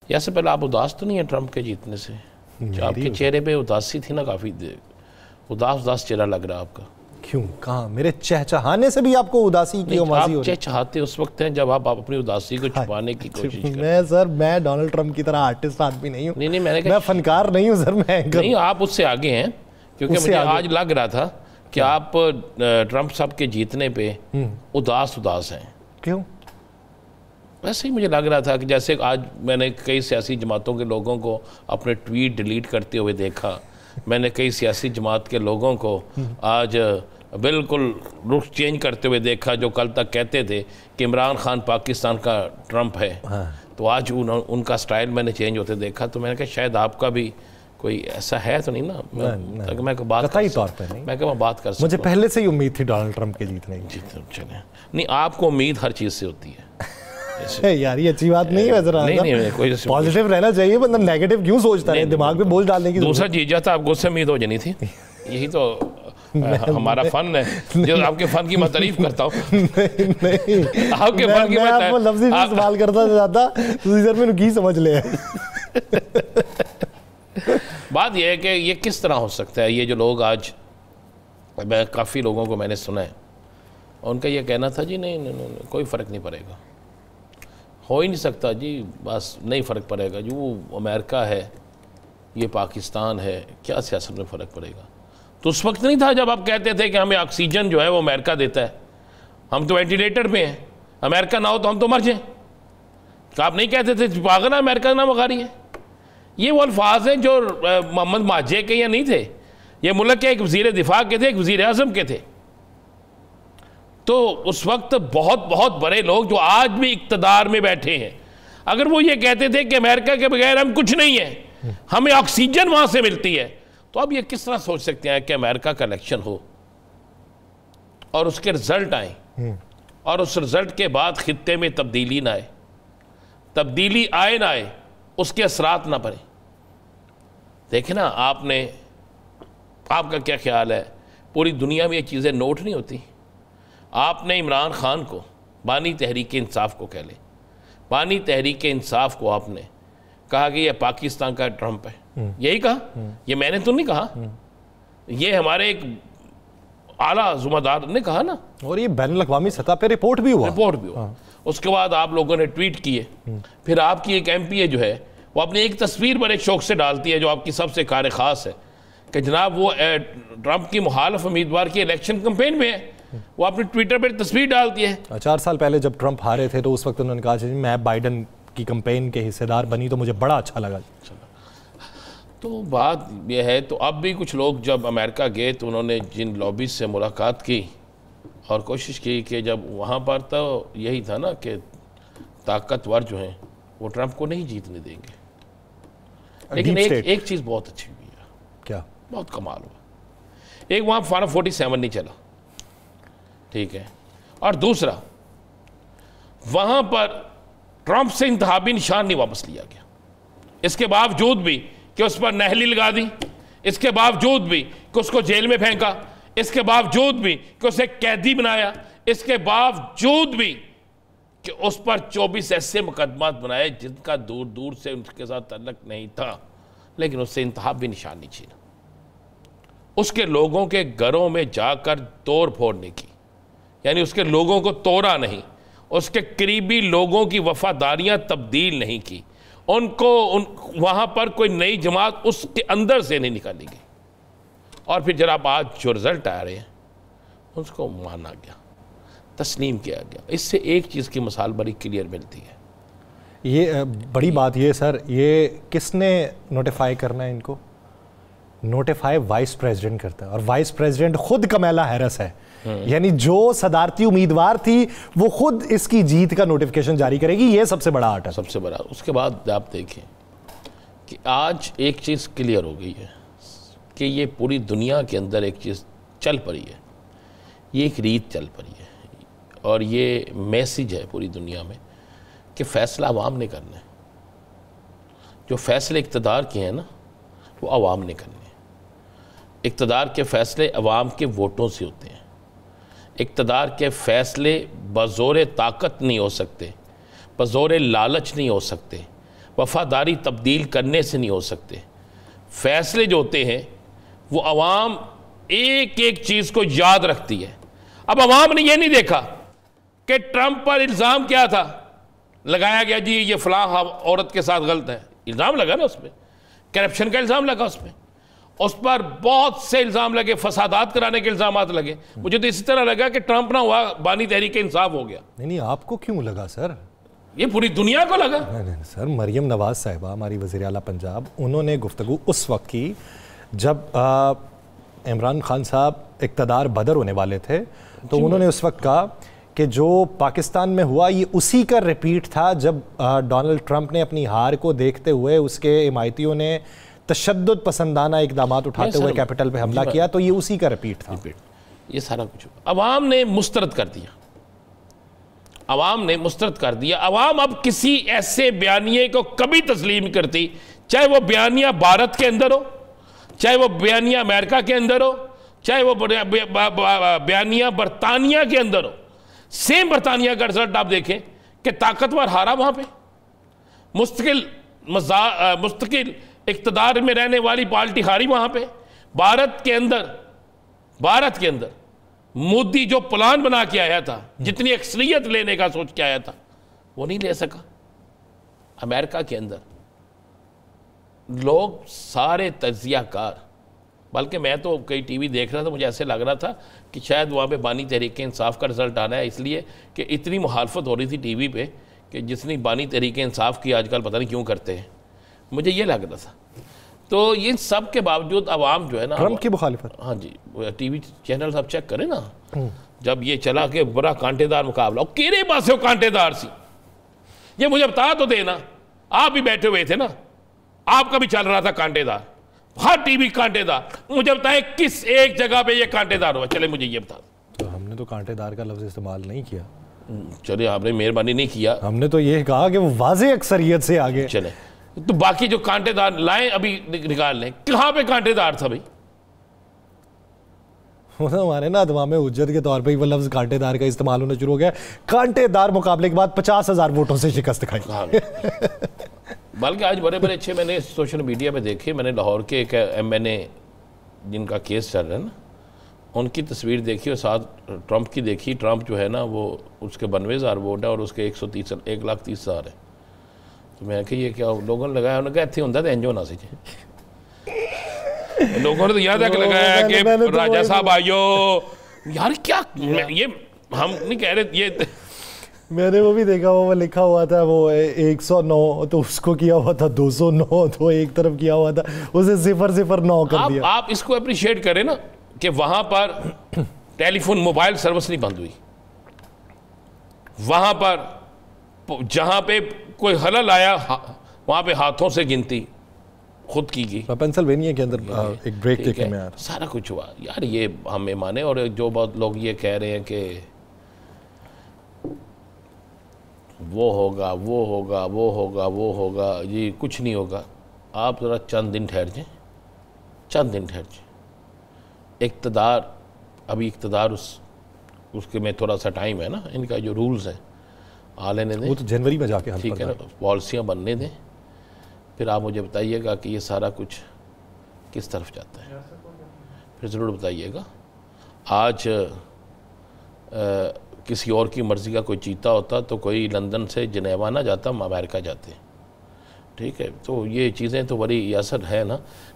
या से पहले आप उदास तो नहीं है ट्रंप के जीतने से? आपके चेहरे पे उदासी थी ना, काफ़ी उदास चेहरा लग रहा है आपका। क्यों? कहाँ? मेरे चहचहाने से भी आपको उदासी की उमासी हो रही है? चहचहाते उस वक्त हैं जब आप अपनी उदासी को छुपाने की कोशिश करें। मैं डोनाल्ड ट्रंप की तरह आर्टिस्ट आदमी नहीं हूँ। नहीं, मैं फनकार नहीं हूँ सर। मैं नहीं, आप उससे आगे हैं, क्योंकि मुझे आज लग रहा था कि आप ट्रंप साहब के जीतने पे उदास हैं। क्यों? वैसे ही मुझे लग रहा था कि जैसे आज मैंने कई सियासी जमातों के लोगों को अपने ट्वीट डिलीट करते हुए देखा, मैंने कई सियासी जमात के लोगों को आज बिल्कुल रुख चेंज करते हुए देखा, जो कल तक कहते थे कि इमरान खान पाकिस्तान का ट्रंप है। तो आज उनका स्टाइल मैंने चेंज होते देखा, तो मैंने कहा शायद आपका भी कोई ऐसा है तो नहीं ना। मैं बात कर मुझे पहले से ही उम्मीद थी डोनाल्ड ट्रंप के जीतने की। चले नहीं, आपको उम्मीद हर चीज़ से होती है यार, ये अच्छी बात नहीं है। नहीं, कोई पॉजिटिव रहना चाहिए, मतलब नेगेटिव क्यों सोचता है? दिमाग पे बोझ डालने की दूसरा चीज जाता, आपको उससे उम्मीद हो जानी थी। यही तो हमारा फन है, जो आपके फन की मैं तारीफ करता हूँ। नहीं, आपके फन की मैं लफ्ज़ी इस्तेमाल करता जाता तो इधर में की समझ ले। बात यह है कि ये किस तरह हो सकता है। ये जो लोग आज, मैं काफ़ी लोगों को मैंने सुना है, उनका ये कहना था जी नहीं कोई फ़र्क नहीं पड़ेगा, हो ही नहीं सकता जी, बस नहीं फ़र्क पड़ेगा जी, वो अमेरिका है, ये पाकिस्तान है, क्या सियासत में फ़र्क पड़ेगा। तो उस वक्त नहीं था जब आप कहते थे कि हमें ऑक्सीजन जो है वो अमेरिका देता है, हम तो वेंटिलेटर पे हैं, अमेरिका ना हो तो हम तो मर जाएं। आप नहीं कहते थे पागल है अमेरिका ना मगा रही है। ये वो अल्फाज हैं जो मोहम्मद माजे के या नहीं थे, ये मुल्क के एक वज़ीर दिफा के थे, एक वज़ीर आज़म के थे। तो उस वक्त बहुत बड़े लोग जो आज भी इक़्तिदार में बैठे हैं, अगर वो ये कहते थे कि अमेरिका के बगैर हम कुछ नहीं है, हमें ऑक्सीजन वहाँ से मिलती है, तो अब ये किस तरह सोच सकते हैं कि अमेरिका का इलेक्शन हो और उसके रिजल्ट आए और उस रिजल्ट के बाद खित्ते में तब्दीली ना आए, तब्दीली आए ना आए, उसके असरात ना पड़े। देखें ना, आपका क्या ख्याल है, पूरी दुनिया में ये चीज़ें नोट नहीं होती। आपने इमरान खान को बानी तहरीक इंसाफ को कह ले, बानी तहरीक इंसाफ को आपने कहा कि ये पाकिस्तान का ट्रंप है, यही कहा, ये मैंने तो नहीं कहा, ये हमारे एक आला जुम्मेदार ने कहा ना, और ये बैनुल अक़वामी सतह पे रिपोर्ट भी हुआ। उसके बाद आप लोगों ने ट्वीट किए, फिर आपकी एक MP जो है वो अपनी एक तस्वीर बड़े शौक से डालती है जो आपकी सबसे कार खास है कि जनाब वो ट्रंप की मुखालिफ उम्मीदवार की इलेक्शन कैंपेन में है, वो अपने ट्विटर पर तस्वीर डालती है। 4 साल पहले जब ट्रंप हारे थे तो उस वक्त उन्होंने कहा मैं बाइडन की कैंपेन के हिस्सेदार बनी तो मुझे बड़ा अच्छा लगा। तो बात यह है, तो अब भी कुछ लोग जब अमेरिका गए तो उन्होंने जिन लॉबीज से मुलाकात की और कोशिश की कि जब वहाँ पर तो यही था ना कि ताकतवर जो हैं वो ट्रंप को नहीं जीतने देंगे, लेकिन एक चीज़ बहुत अच्छी हुई है। क्या? बहुत कमाल हुआ। एक वहाँ फॉर्म 47 नहीं चला, ठीक है, और दूसरा वहाँ पर ट्रंप से इंतखाबी निशान नहीं वापस लिया गया, इसके बावजूद भी कि उस पर नहली लगा दी, इसके बावजूद भी कि उसको जेल में फेंका, इसके बावजूद भी कि उसे कैदी बनाया, इसके बावजूद भी कि उस पर 24 ऐसे मुकदमात बनाए जिनका दूर दूर से उनके साथ तल्लक नहीं था, लेकिन उससे इंतखाबी निशान नहीं छीना। उसके लोगों के घरों में जाकर तोड़ फोड़ने की, यानी उसके लोगों को तोड़ा नहीं, उसके करीबी लोगों की वफादारियां तब्दील नहीं की, वहाँ पर कोई नई जमात उसके अंदर से नहीं निकाली गई, और फिर जरा आज जो रिजल्ट आ रहे हैं उसको माना गया, तस्लीम किया गया। इससे एक चीज़ की मिसाल बड़ी क्लियर मिलती है। ये बड़ी बात ये सर, ये किसने नोटिफाई करना है इनको? नोटिफाई वाइस प्रेसिडेंट करता है, और वाइस प्रेसिडेंट खुद कमला हैरिस है, यानी जो सदारती उम्मीदवार थी वो खुद इसकी जीत का नोटिफिकेशन जारी करेगी। ये सबसे बड़ा आर्ट है, सबसे बड़ा। उसके बाद आप देखें कि आज एक चीज़ क्लियर हो गई है कि ये पूरी दुनिया के अंदर एक चीज़ चल पड़ी है, ये एक रीत चल पड़ी है, और ये मैसेज है पूरी दुनिया में कि फ़ैसला अवाम ने करना है। जो फ़ैसले इक़्तिदार के हैं ना वो अवाम ने करने हैं। इक़्तिदार के फ़ैसले अवाम के वोटों से होते हैं। इक़्तिदार के फ़ैसले बज़ोर ताकत नहीं हो सकते, बज़ोर लालच नहीं हो सकते, वफादारी तब्दील करने से नहीं हो सकते। फैसले जो होते हैं वो अवाम एक एक चीज़ को याद रखती है। अब अवाम ने यह नहीं देखा कि ट्रंप पर इल्ज़ाम क्या था, लगाया गया जी ये फलां औरत के साथ गलत है, इल्ज़ाम लगा ना उस पर, करप्शन का इल्ज़ाम लगा उस पर बहुत से इल्ज़ाम लगे, फसादात कराने के इल्ज़ाम लगे। मुझे तो इसी तरह लगा कि ट्रंप ना हुआ बानी तहरीक इंसाफ हो गया। नहीं, आपको क्यों लगा सर? ये पूरी दुनिया को लगा। नहीं सर, मरियम नवाज साहिबा हमारी वज़ीर आला पंजाब, उन्होंने गुफ्तगू उस वक्त की जब इमरान खान साहब इक़्तिदार बदर होने वाले थे, तो उन्होंने उस वक्त कहा कि जो पाकिस्तान में हुआ ये उसी का रिपीट था जब डोनाल्ड ट्रंप ने अपनी हार को देखते हुए उसके हिमायतियों ने तशद्दुद पसंदाना इकदाम उठाते हुए कैपिटल पे हमला किया, तो ये उसी का रिपीट था। ये सारा कुछ अवाम ने मुस्तरद कर दिया, अवाम ने मुस्तरद कर दिया। अवाम अब किसी ऐसे बयानिए को कभी तस्लीम करती, चाहे वो बयानिया भारत के अंदर हो, चाहे वो बयानिया अमेरिका के अंदर हो, चाहे वो बयानिया बरतानिया के अंदर हो। सेम बरतानिया का रिजल्ट आप देखें कि ताकतवर हारा वहां पे, मुस्तकिल इक़्तिदार में रहने वाली पार्टी हारी वहां पे। भारत के अंदर मोदी जो प्लान बना के आया था, जितनी अक्सरियत लेने का सोच के आया था, वो नहीं ले सका। अमेरिका के अंदर लोग सारे तज्जियाकार, बल्कि मैं तो कई टीवी देख रहा था, मुझे ऐसे लग रहा था कि शायद वहाँ पे बानी तहरीक इंसाफ का रिजल्ट आना है, इसलिए कि इतनी मुखालफत हो रही थी टीवी पे कि जिसने बानी तहरीक इंसाफ की आजकल पता नहीं क्यों करते हैं, मुझे ये लग रहा था। तो इन सब के बावजूद अवाम जो है ना, ट्रंप की मुखालिफत, हाँ जी, टीवी चैनल सब चेक करें ना, जब ये चला के बड़ा कांटेदार मुकाबला, केरे पास हो कांटेदार सी, ये मुझे बता तो देना, आप भी बैठे हुए थे ना, आपका भी चल रहा था कांटेदार, हर टीवी कांटेदार, मुझे बताएं किस एक जगह पे ये कांटेदार हुआ, चले मुझे ये बता। तो हमने तो कांटेदार का लफ्ज इस्तेमाल नहीं किया। चले, आपने मेहरबानी नहीं किया, हमने तो ये कहा कि वो वाज़े अक्सरियत से आगे चले। तो बाकी जो कांटेदार लाएं अभी निकाल लें, कहां पे कांटेदार था भाई? हमारे ना अदवाम उज्जत के तौर पे वो लफ्ज कांटेदार का इस्तेमाल होना शुरू हो गया। कांटेदार मुकाबले के बाद 50,000 वोटों से शिकस्त खाई। बल्कि आज बड़े बड़े अच्छे मैंने सोशल मीडिया पे देखे, मैंने लाहौर के एक MNA जिनका केस चल रहा है ना, उनकी तस्वीर देखी और साथ ट्रंप की देखी। ट्रंप जो है ना वो उसके 92,000 वोट है और उसके 1,30,000 है। तो मैं कि ये क्या लोगों ने लगाया, उन्होंने कहा इतने होंगे तो इंज होना सी। लोगों ने तो यहाँ तक लगाया कि राजा साहब आयो यार, क्या ये हम नहीं कह रहे ये। मैंने वो भी देखा, वो लिखा हुआ था वो 109, तो उसको किया हुआ था 209, तो एक तरफ किया हुआ था, उसे 009 कर दिया। आप इसको अप्रिशिएट करें ना कि वहां पर टेलीफोन मोबाइल सर्विस नहीं बंद हुई, वहां पर जहां पे कोई हलल आया वहां पे हाथों से गिनती खुद की गई। पेंसिल्वेनिया के अंदर एक ब्रेक देखे में यार सारा कुछ हुआ यार, ये हमें माने। और जो बहुत लोग ये कह रहे हैं कि वो होगा वो होगा वो होगा वो होगा, ये कुछ नहीं होगा। आप ज़रा चंद दिन ठहर जाएं, चंद दिन ठहर जाएं। इक़्तिदार अभी इक़्तिदार उसके में थोड़ा सा टाइम है ना, इनका जो रूल्स हैं आ लेने दें, वो तो जनवरी में जाके ठीक है ना, पॉलिसियाँ बनने दें, फिर आप मुझे बताइएगा कि ये सारा कुछ किस तरफ जाता है, फिर ज़रूर बताइएगा। आज किसी और की मर्ज़ी का कोई चीता होता तो कोई लंदन से जनेवा ना जाता, हम अमेरिका जाते, ठीक है। तो ये चीज़ें तो बड़ी असर है ना।